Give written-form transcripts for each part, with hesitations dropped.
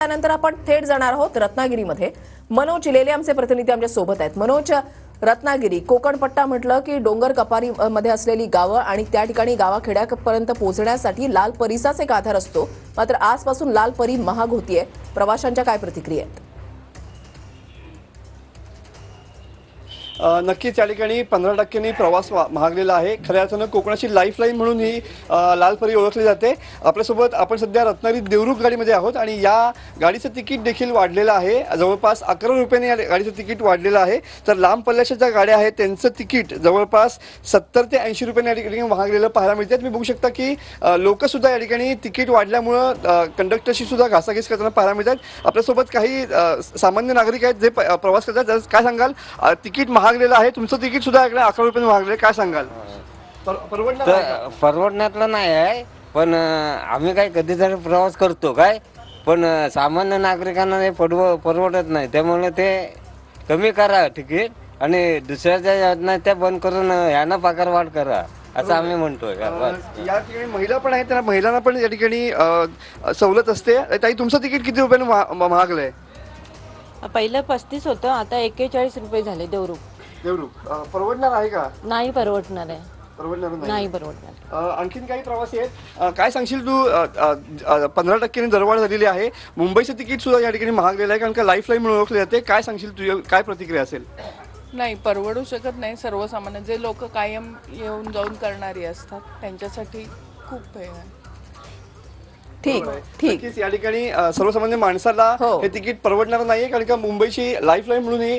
त्यानंतर आपण थेट जाणार आहोत रत्नागिरीमध्ये। मनोज चिलेले आमचे प्रतिनिधी आमच्या सोबत आहेत। मनोज, रत्नागिरी कोकण पट्टा म्हटलं की डोंगर कपारी मध्ये असलेली गावं आणि त्या ठिकाणी गावाखेड्यापर्यंत पोहोचण्यासाठी लाल परीचाच एक आधार असतो, मात्र आजपासून लाल परी महाग होतीये। प्रवाशांच्या काय प्रतिक्रिया आहेत? नक्कीच या ठिकाणी 15% प्रवास महागलेला आहे। खऱ्या अर्थानं कोकणाची लाईफलाईन म्हणून ही लाल परी ओळखली जाते। आपल्यासोबत आपण सध्या रत्नागिरी देवरुख गाडीमध्ये आहोत आणि या गाडीचं तिकीट देखील वाढलेलं आहे। जवळपास 11 रुपयांनी या गाडीचं तिकीट वाढलेलं आहे। तर लांब पल्ल्याच्या ज्या गाड्या आहेत त्यांचं तिकीट जवळपास 70 ते 80 रुपयांनी या ठिकाणी महागलेलं पाहायला मिळते। तुम्ही बघू शकता की लोकसुद्धा या ठिकाणी तिकीट वाढल्यामुळं कंडक्टरशी सुद्धा घासाघीस करताना पाहायला मिळतात। आपल्यासोबत काही सामान्य नागरिक आहेत जे प्रवास करतात। काय सांगाल, तिकीट महागलेलं आहे, तुमचं तिकीट सुद्धा 11 रुपयांनी महागले, काय सांगाल? परवडण्यातलं नाही आहे, पण आम्ही काय कधीतरी प्रवास करतो काय, पण सामान्य नागरिकांना हे परवडत नाही। त्यामुळे ते कमी करा तिकीट आणि दुसऱ्याच्या योजना त्या बंद करून यांना पगार वाढ करा असं आम्ही म्हणतोय। या ठिकाणी महिला पण आहेत, त्या महिलांना पण या ठिकाणी सवलत असते। ताई, तुमचं तिकीट किती रुपयांनी महागलंय? पहिलं 35 होतं, आता 41 रुपये झाले। देवरुख परवडणार आहे का? नाही परवडणार आहे, परवडणार नाही परवडणार। आणखीन काही प्रवासी आहेत, काय सांगशील तू? 15% दरवाढ झालेली आहे। मुंबईचं तिकीट सुद्धा या ठिकाणी महागलेलं आहे, कारण का लाईफलाईन म्हणून ओळखले जाते। काय सांगशील, तुझी काय प्रतिक्रिया असेल? नाही, परवडू शकत नाही। सर्वसामान्य जे लोक कायम येऊन जाऊन करणारी असतात त्यांच्यासाठी खूप हे आहे। ठीक नक्कीच या ठिकाणी सर्वसामान्य माणसाला हे तिकीट परवडणार नाहीये, कारण का मुंबईची लाईफलाईन म्हणून ही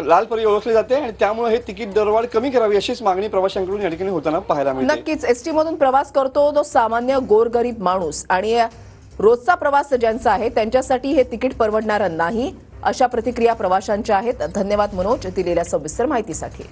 लाल परी ओळखली जाते आणि त्यामुळे हे तिकीट दरवाढ कमी करावी अशीच मागणी प्रवाशांकडून या ठिकाणी होताना पाहायला मिळते। नक्कीच एसटी मधून प्रवास करतो तो सामान्य गोरगरीब माणूस आणि रोजचा प्रवास ज्यांचा आहे त्यांच्यासाठी हे तिकीट परवडणार नाही, अशा प्रतिक्रिया प्रवाशांच्या आहेत। धन्यवाद मनोज, दिलेल्या सविस्तर माहितीसाठी।